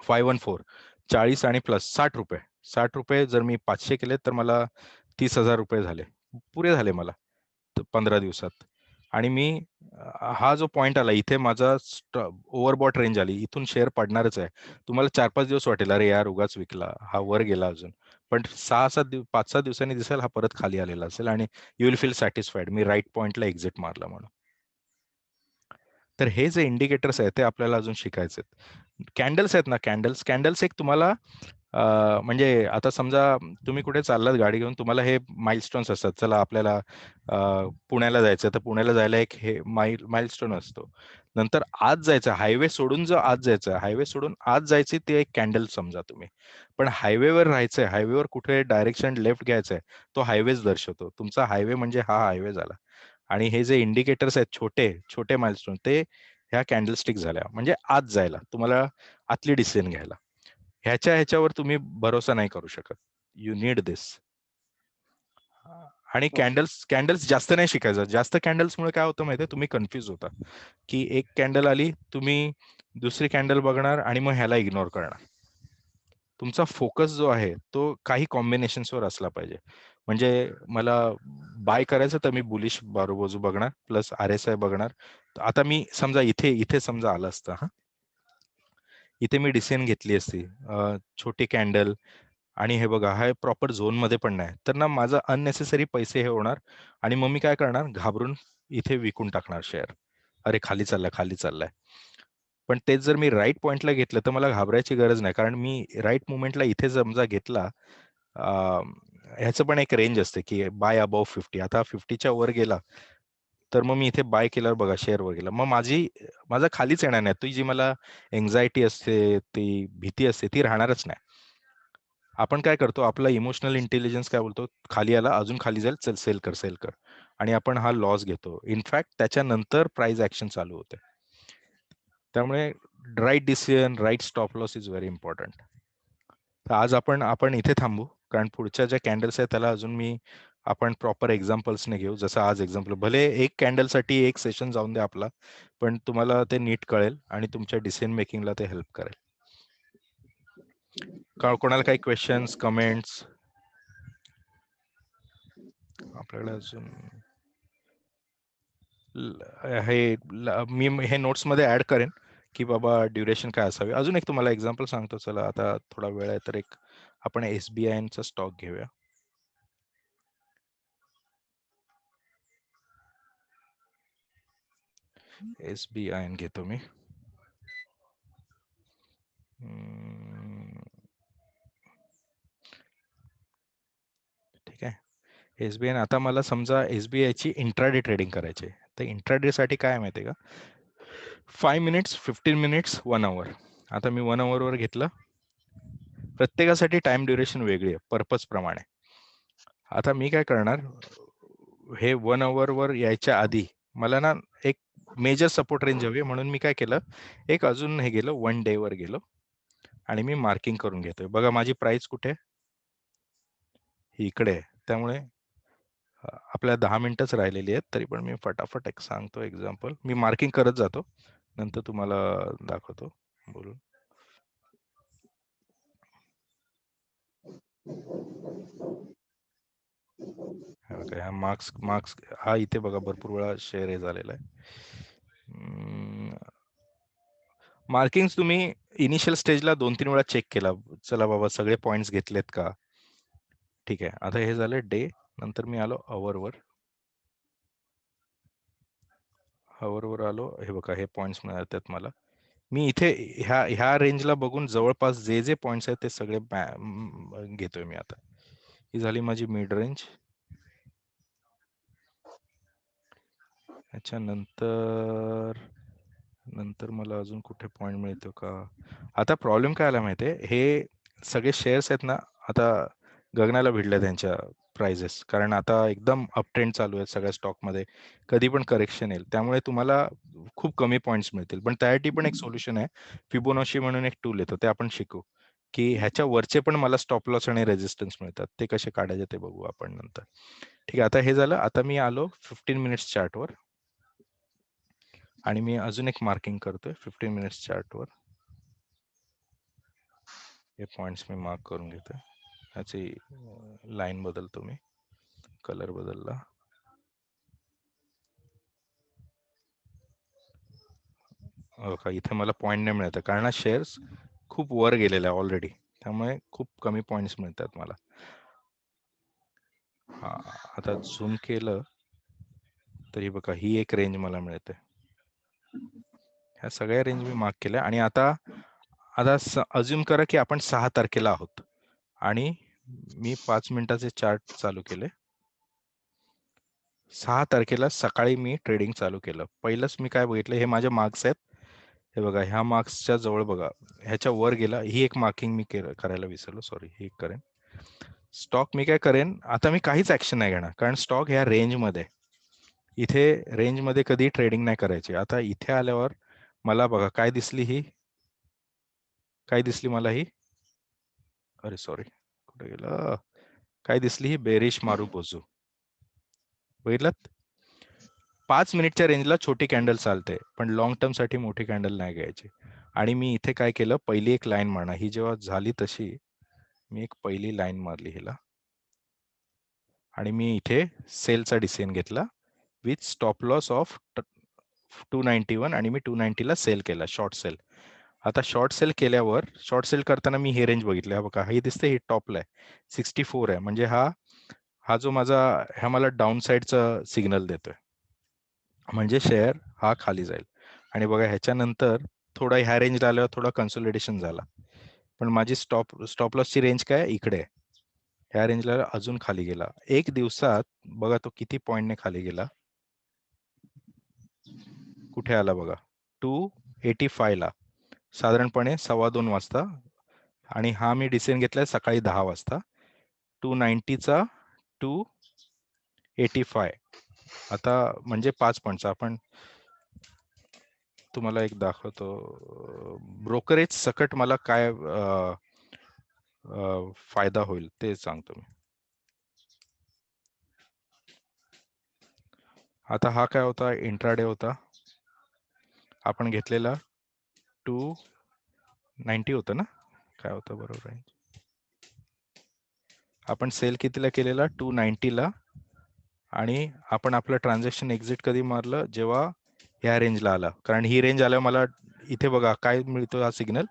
514, 40 आणि प्लस 60 रुपये. 60 रुपये जर मी 500 केले तर मला 30,000 रुपये झाले, पुरे झाले मला 15 दिवसात. आणि मी हा जो पॉइंट आला इथे, माझा ओव्हरबॉट रेंज आली, इथून शेअर पडणारच आहे. तुम्हाला 4-5 दिवस वाटेल, अरे यार उगाच विकला, हा वर गेला अजून, पण 5-6 दिवसांनी दिसेल हा परत खाली आलेला असेल, आणि यू विल फील सॅटिस्फाईड, मी राईट पॉइंटला एक्झिट मारला म्हणून. तर हे जे इंडिकेटर्स आहेत ते आपल्याला अजून शिकायचे आहेत. कॅन्डल्स आहेत ना, कॅन्डल्स एक तुम्हाला म्हणजे आता समजा तुम्ही कुठे चाललात गाडी घेऊन, तुम्हाला हे माइलस्टोन्स असतात, चला आपल्याला पुण्याला जायचं, तर पुण्याला जायला एक हे माइलस्टोन असतो. नंतर आज जायचं, हायवे सोडून जो आज जायचं, हायवे सोडून आज जायची, ते एक कॅन्डल समजा तुम्ही. पण हायवेवर राहायचंय, हायवेवर कुठे डायरेक्शन लेफ्ट घ्यायचंय, तो हायवेच दर्शवतो. तुमचा हायवे म्हणजे हा हायवे झाला. आणि हे जे इंडिकेटर्स आहेत छोटे छोटे माइलस्टोन, ते ह्या कॅन्डलस्टिक झाल्या, म्हणजे आज जायला तुम्हाला आतली डिसिजन घ्यायला. ह्याच्यावर तुम्ही भरोसा नाही करू शकत, यू नीड दिस. आणि कॅन्डल्स जास्त नाही शिकायचं, जास्त कॅन्डल्समुळे काय होतं माहितीये, तुम्ही कन्फ्युज होता, की एक कॅन्डल आली, तुम्ही दुसरी कॅन्डल बघणार आणि मग ह्याला इग्नोर करणार. तुमचा फोकस जो आहे तो काही कॉम्बिनेशन्सवर असला पाहिजे. म्हणजे मला बाय करायचं तर मी बुलिश बाजू बघणार, प्लस RSI बघणार. आता मी समजा इथे समजा आलं असतं, हा इथे मी डिसिजन घेतली असती, छोटी कॅन्डल, आणि हे बघा हा प्रॉपर झोन मध्ये पण नाही, तर ना माझा अननेसेसरी पैसे हे होणार, आणि मग मी काय करणार, घाबरून इथे विकून टाकणार शेअर, अरे खाली चाललाय. पण तेच जर मी राईट पॉइंटला घेतलं तर मला घाबरायची गरज नाही, कारण मी राईट मुवमेंटला इथे समजा घेतला, ह्याचं पण एक रेंज असते की बाय अबाव 50, आता 50च्या वर गेला तर मग मी इथे बाय केल्यावर बघा शेअर वर गेला, मग माझा खालीच येणार नाही. ती जी मला एन्झायटी असते, ती भीती असते, ती राहणारच नाही. आपण काय करतो, आपला इमोशनल इंटेलिजन्स काय बोलतो, खाली आला अजून खाली जाईल, चल सेल कर, आणि आपण हा लॉस घेतो. इनफॅक्ट त्याच्यानंतर प्राइस ऍक्शन चालू होते. त्यामुळे right decision, right stop loss is very important. तर आज आपण इथे थांबू, कारण पुढच्या ज्या कॅन्डल्स आहेत त्याला अजून आपण प्रॉपर एक्झाम्पल्सने घेऊ. जसं आज एक्झाम्पल, भले एक कॅन्डलसाठी एक सेशन जाऊन द्या आपला, पण तुम्हाला ते नीट कळेल आणि तुमच्या डिसिजन मेकिंगला ते हेल्प करेल. कोणाला काही क्वेश्चन्स, कमेंट्स? आपल्याकडे अजून मी हे नोट्स मध्ये ऍड करेन की बाबा ड्युरेशन काय असावी. अजून एक तुम्हाला एक्झाम्पल सांगतो, चला आता थोडा वेळ आहे तर एक आपण SBI चा स्टॉक घेऊया. SBI घेतो मी. ठीक आहे, SBI. आता मला समजा SBI ची इंट्राडे ट्रेडिंग करायची आहे, तर इंट्राडे साठी काय माहिती आहे का, 5 मिनिट्स, 15 मिनिट्स, 1 आवर. आता मी 1 आवर वर घेतलं. प्रत्येकासाठी टाइम ड्युरेशन वेगळी आहे पर्पज प्रमाणे. आता मी काय करणार, हे 1 आवर वर यायच्या आधी मला ना एक मेजर सपोर्ट रेंज हवी, म्हणून मी काय केलं, एक अजून हे गेलो 1 डे वर गेलो आणि मी मार्किंग करून घेतोय. बघा माझी प्राइस कुठे आहे? ही इकडे आहे. त्यामुळे आपल्या 10 मिनिटच राहिलेली आहेत, तरी पण मी फटाफट एक सांगतो एक्झाम्पल. मी मार्किंग करत जातो, नंतर तुम्हाला दाखवतो बोलून. ह्या मार्क्स हा इथे बघा भरपूर वेळा शेअर हे झालेला आहे. मार्किंग तुम्ही इनिशियल स्टेजला 2-3 वेळा चेक केला, चला बाबा सगळे पॉइंट्स घेतलेत का. ठीक आहे, आता हे झालं डे. नंतर मी आलो अवरवर. अवरवर आलो, हे बघा हे पॉइंट्स मिळतात मला. मी इथे ह्या रेंजला बघून जवळपास जे जे पॉइंट्स आहेत ते सगळे घेतोय मी. आता ही झाली माझी मिड रेंज. नंतर मला अजून कुठे पॉइंट मिळतो का. आता प्रॉब्लेम काय आला माहितीये, हे सगळे शेअर्स आहेत ना, आता गगनाला भिडल्या त्यांच्या प्राइजेस, कारण आता एकदम अप ट्रेंड चालू आहे सगळ्या स्टॉकमध्ये. कधी पण करेक्शन येईल, त्यामुळे तुम्हाला खूप कमी पॉइंट्स मिळतील. पण त्यासाठी पण एक सोल्युशन आहे, फिबोनाची म्हणून एक टूल येतो, ते आपण शिकू, की ह्याच्या वरचे पण मला स्टॉप लॉस आणि रेजिस्टन्स मिळतात. ते कसे काढायचे ते बघू आपण नंतर. ठीक आहे, आता हे झालं. आता मी आलो 15 मिनिट्स चार्टवर आणि मी अजून एक मार्किंग करतोय 15 मिनिट्स चार्टवर. हे पॉइंट्स मी मार्क करून घेतोय. ह्याची लाईन बदलतो मी, कलर बदलला. का इथे मला पॉइंट नाही मिळत, कारण शेअर्स खूप वर गेलेला आहे ऑलरेडी, त्यामुळे खूप कमी पॉइंट्स मिळतात मला. हा, आता झूम केलं तरी बघा ही एक रेंज मला मिळते. ह्या सगळ्या रेंज मी मार्क केल्या. आणि आता अज्युम करा की आपण 6 तारखेला आहोत आणि मी 5 मिनिटाचे चार्ट चालू केले. 6 तारखेला सकाळी मी ट्रेडिंग चालू केलं. पहिलंच मी काय बघितलं, हे माझे मार्क्स आहेत, हे बघा ह्या मार्क्सच्या जवळ बघा, ह्याच्या वर गेला. ही एक मार्किंग मी करायला विसरलो, सॉरी. ही करेन स्टॉक. मी काय करेन, आता मी काहीच ऍक्शन नाही घेणार, कारण स्टॉक ह्या रेंजमध्ये, इथे रेंजमध्ये कधी ट्रेडिंग नाही करायची. आता इथे आल्यावर मला बघा काय दिसली, मला ही, अरे सॉरी कुठे गेलं, काय दिसली ही, बेरिश मारुबोजू. बघितलं, 5 मिनिटच्या रेंजला छोटी कॅन्डल चालते, पण लॉंग टर्म साठी मोठी कॅन्डल नाही घ्यायची. आणि मी इथे काय केलं, पहिली एक लाईन मारणार. ही जेव्हा झाली तशी मी एक पहिली लाईन मारली हिला, आणि मी इथे सेलचा डिसिजन घेतला विथ स्टॉप लॉस ऑफ 291, आणि मी 290 ला सेल केला, शॉर्ट सेल. आता शॉर्ट सेल केल्यावर, शॉर्ट सेल करताना मी हे रेंज बघितली, बघा ही दिसते, ही टॉपला आहे, 64 आहे. म्हणजे हा जो माझा, ह्या मला डाऊन साईडचा सिग्नल देतोय, म्हणजे शेअर हा खाली जाईल. आणि बघा ह्याच्यानंतर थोडा ह्या रेंजला आल्यावर थोडा कन्सोलिडेशन झाला, पण माझी स्टॉप लॉसची रेंज काय इकडे आहे, ह्या रेंजला अजून खाली गेला. एक दिवसात बघा तो किती पॉइंटने खाली गेला, कुठे आला बघा, 285 ला, साधारणपणे 2:15 वाजता. आणि हा मी डिसिजन घेतलाय सकाळी 10 वाजता. 290 चा 285, आता म्हणजे 5 पॉईंटचा. आपण तुम्हाला एक दाखवतो, ब्रोकरेज सकट मला काय फायदा होईल ते सांगतो मी. आता हा काय होता, इंट्राडे होता, आपण घेतलेला 290 होतं ना, काय होतं बरोबर आहे, आपण सेल कितीला केलेला, 290 ला. आणि आपण आपलं ट्रान्झॅक्शन एक्झिट कधी मारलं, जेव्हा ह्या रेंजला आला, कारण ही रेंज आल्यावर मला इथे बघा काय मिळतो, हा सिग्नल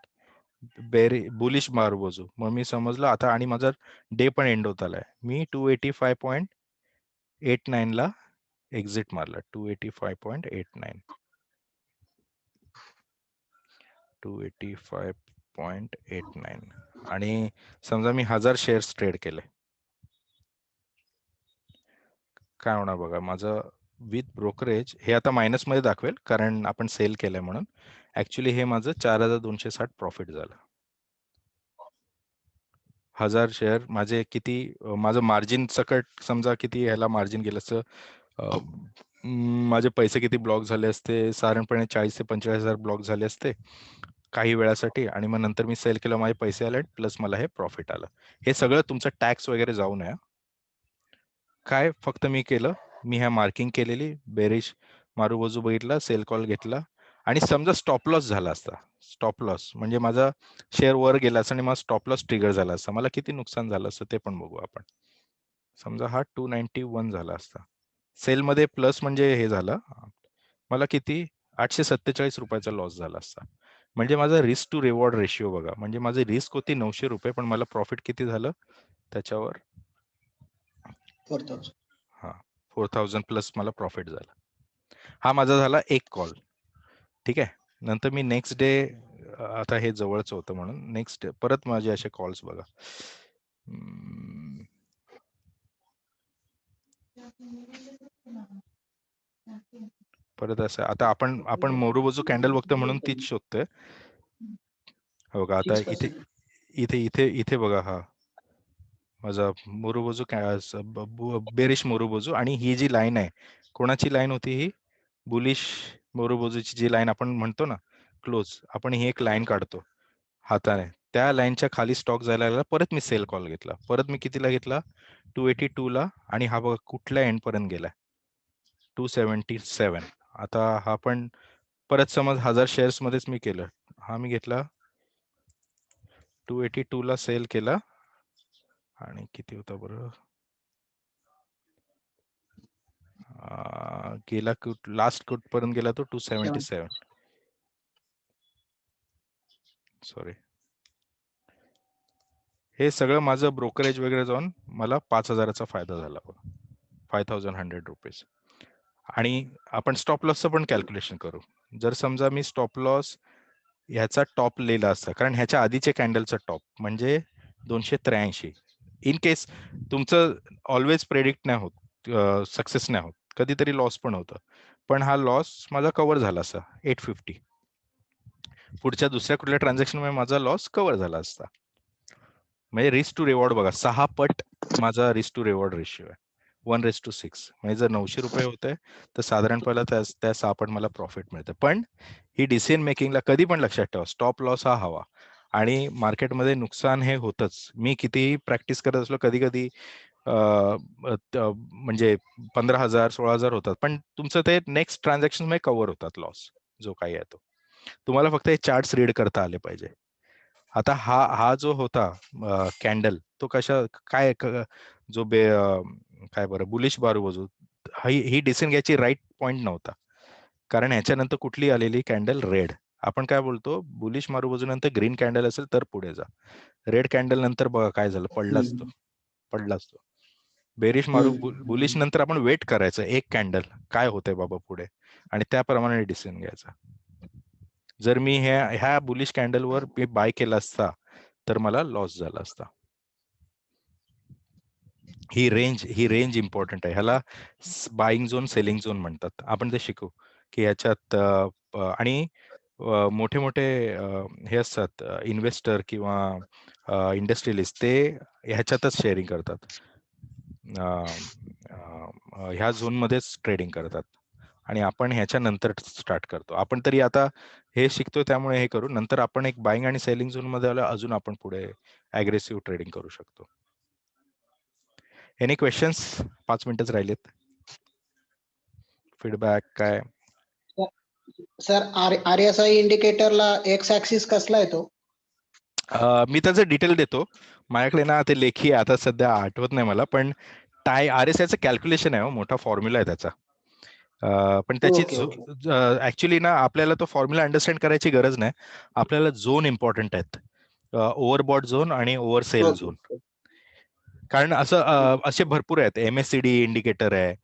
बुलिश मारुबोजू. मग मी समजलं आता, आणि माझा डे पण एंड होत आलाय. मी 285.89 ला एक्झिट मारला, 285.89, 285.89. आणि समजा मी 1000 शेअर्स ट्रेड केले, काय होणार बघा, माझं विथ ब्रोकरेज हे आता मायनस मध्ये दाखवेल कारण आपण सेल केलंय म्हणून. ऍक्च्युली हे माझं 4260 प्रॉफिट झालं. 1000 शेअर माझे किती माझं मार्जिन सकट समजा किती ह्याला मार्जिन गेलं असं माझे पैसे किती ब्लॉक झाले असते, साधारणपणे 40 ते 45,000 ब्लॉक झाले असते काही वेळासाठी, आणि मग नंतर मी सेल केलं, माझे पैसे आले प्लस मला हे प्रॉफिट आलं. हे सगळं तुमचं टॅक्स वगैरे जाऊ नये. काय फक्त मी केलं, मी ह्या मार्किंग केलेली बेरिश मारूबाजू बघितला, सेल कॉल घेतला, आणि समजा स्टॉप लॉस झाला असता, स्टॉप लॉस म्हणजे माझा शेअर वर गेला असता आणि मला स्टॉप लॉस ट्रिगर झाला असता, मला किती नुकसान झालं असतं ते पण बघू आपण. समजा हा 291 झाला असता, सेलमध्ये प्लस म्हणजे हे झालं मला किती 847 रुपयाचा लॉस झाला असता. म्हणजे माझा रिस्क टू रिवॉर्ड रेशिओ बघा, म्हणजे माझी रिस्क होती 900 रुपये पण मला प्रॉफिट किती झालं त्याच्यावर 4000. हा 4000 प्लस मला प्रॉफिट झाला. हा माझा झाला एक कॉल. ठीक आहे. नंतर मी नेक्स्ट डे, आता हे जवळच होतं म्हणून नेक्स्ट डे परत माझे असे कॉल्स बघा. परत असं आता आपण मोरूबाजू कॅन्डल बघतो म्हणून तीच शोधतोय. हो का, आता इथे 6%. इथे इथे इथे बघा, हा माझा मोरूबाजू बेरिश मोरूबाजू, आणि ही जी लाईन आहे कोणाची लाईन होती, ही बुलिश मोरूबाजूची जी लाईन आपण म्हणतो ना क्लोज, आपण ही एक लाईन काढतो हाताने, त्या लाईनच्या खाली स्टॉक जायला लागला, परत मी सेल कॉल घेतला, परत मी कितीला घेतला 282 ला, आणि हा बघा कुठल्या एंड पर्यंत गेलाय 277. आता हा पण परत समज 1000 शेअर्स मध्येच मी केलं, हा मी घेतला 282 ला सेल केला, आणि किती होता बरं गेला लास्ट कुठ पर्यंत गेला तो 277. सॉरी, हे सगळं माझं ब्रोकरेज वगैरे जाऊन मला 5000चा फायदा झाला, 5100 रुपीज. आणि आपण स्टॉप लॉसचं पण कॅल्क्युलेशन करू. जर समजा मी स्टॉप लॉस ह्याचा टॉप लिहिला असता, कारण ह्याच्या आधीचे कॅन्डलचा टॉप म्हणजे 283, इन केस तुमचं ऑलवेज प्रेडिक्ट नाही होत, सक्सेस नाही होत, कधीतरी लॉस पण होतं, पण हा लॉस माझा कव्हर झाला असता 850, पुढच्या दुसऱ्या कुठल्या ट्रान्झॅक्शन मध्ये माझा लॉस कव्हर झाला असता. म्हणजे रिस्क टू रिवॉर्ड बघा 6 पट माझा रिस्क टू रिवॉर्ड रेशिओ आहे, 1:6. म्हणजे जर 900 रुपये होते तर साधारणपणे त्या 6 पट मला प्रॉफिट मिळतं. पण ही डिसिजन मेकिंगला कधी पण लक्षात ठेवा, स्टॉप लॉस हा हवा, आणि मार्केटमध्ये नुकसान हे होतच. मी कितीही प्रॅक्टिस करत असलो, कधी कधी म्हणजे 15,000 16,000 होतात, पण तुमचं ते नेक्स्ट ट्रान्झॅक्शन मध्ये कव्हर होतात लॉस जो काही आहे तो. तुम्हाला फक्त हे चार्ट्स रीड करता आले पाहिजे. आता हा जो होता कॅन्डल, तो काय जो काय बरं बुलिश बाजू, ही डिसिजन घ्यायची राईट पॉइंट नव्हता, कारण ह्याच्यानंतर कुठली आलेली कॅन्डल रेड. आपण काय बोलतो, बुलिश मारूबाजूनंतर ग्रीन कॅन्डल असेल तर पुढे जा, रेड कॅन्डल नंतर बघा काय झालं, पडलाच तो. बेरिश बुलिश नंतर आपण वेट करायचं, एक कॅन्डल काय होतंय बाबा पुढे, आणि त्याप्रमाणे डिसिजन घ्यायचा. जर मी ह्या बुलिश कॅन्डलवर मी बाय केला असता तर मला लॉस झाला असता. ही रेंज इम्पॉर्टंट आहे, ह्याला बाईंग झोन सेलिंग झोन म्हणतात. आपण ते शिकू की ह्याच्यात आणि मोठे मोठे हे असतात इन्व्हेस्टर किंवा इंडस्ट्रियलिस्ट, ते ह्याच्यातच शेअरिंग करतात, ह्या झोन मध्येच ट्रेडिंग करतात, आणि आपण ह्याच्या नंतर स्टार्ट करतो. आपण तरी आता हे शिकतो त्यामुळे हे करू, नंतर आपण एक बाईंग आणि सेलिंग झोन मध्ये आलो, अजून आपण पुढे अग्रेसिव्ह ट्रेडिंग करू शकतो. Any questions? 5 मिनिटच राहिलेत. फीडबॅक काय? सर, RSI इंडिकेटरला एक्स ऍक्सिस कसला आहे तो? मी त्याचं डिटेल देतो, माझ्याकडे ना ते लेखी आता सध्या आठवत नाही मला, पण RSIचं कॅल्क्युलेशन आहे, मोठा फॉर्म्युला आहे त्याचा. पण त्याची ऍक्च्युली ना आपल्याला तो फॉर्म्युला अंडरस्टँड करायची गरज नाही, आपल्याला झोन इम्पॉर्टंट आहेत, ओव्हरबॉट झोन आणि ओव्हरसेल झोन. कारण असे भरपूर आहेत, MACD इंडिकेटर आहे,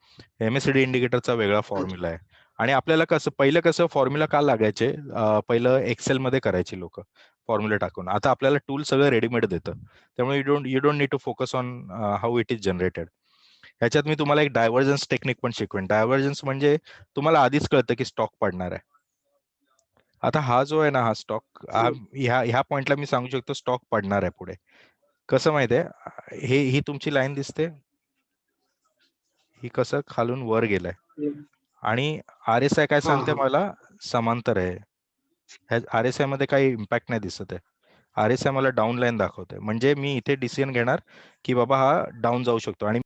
MACD इंडिकेटरचा वेगळा फॉर्म्युला आहे, आणि आपल्याला पहिलं फॉर्म्युला का लागायचे, पहिलं एक्सेल मध्ये करायची लोक फॉर्म्युला टाकून. आता आपल्याला टूल सगळं रेडीमेड देतं, त्यामुळे you don't need to focus on how it is generated. ह्याच्यात मी तुम्हाला एक डायव्हर्जन्स टेक्निक पण शिकवेन. डायव्हर्जन्स म्हणजे तुम्हाला आधीच कळतं की स्टॉक पडणार आहे. आता हा जो आहे ना, हा स्टॉक ह्या पॉइंटला मी सांगू शकतो स्टॉक पडणार आहे पुढे. कसं माहितीये, ही तुमची लाईन दिसते, ही कसं खालून वर गेलंय आणि RSI काय हा सांगते हा मला, समांतर आहे. RSI मध्ये काही इम्पॅक्ट नाही दिसत आहे. RSI मला डाऊन लाईन दाखवते, म्हणजे मी इथे डिसिजन घेणार की बाबा हा डाऊन जाऊ शकतो आणि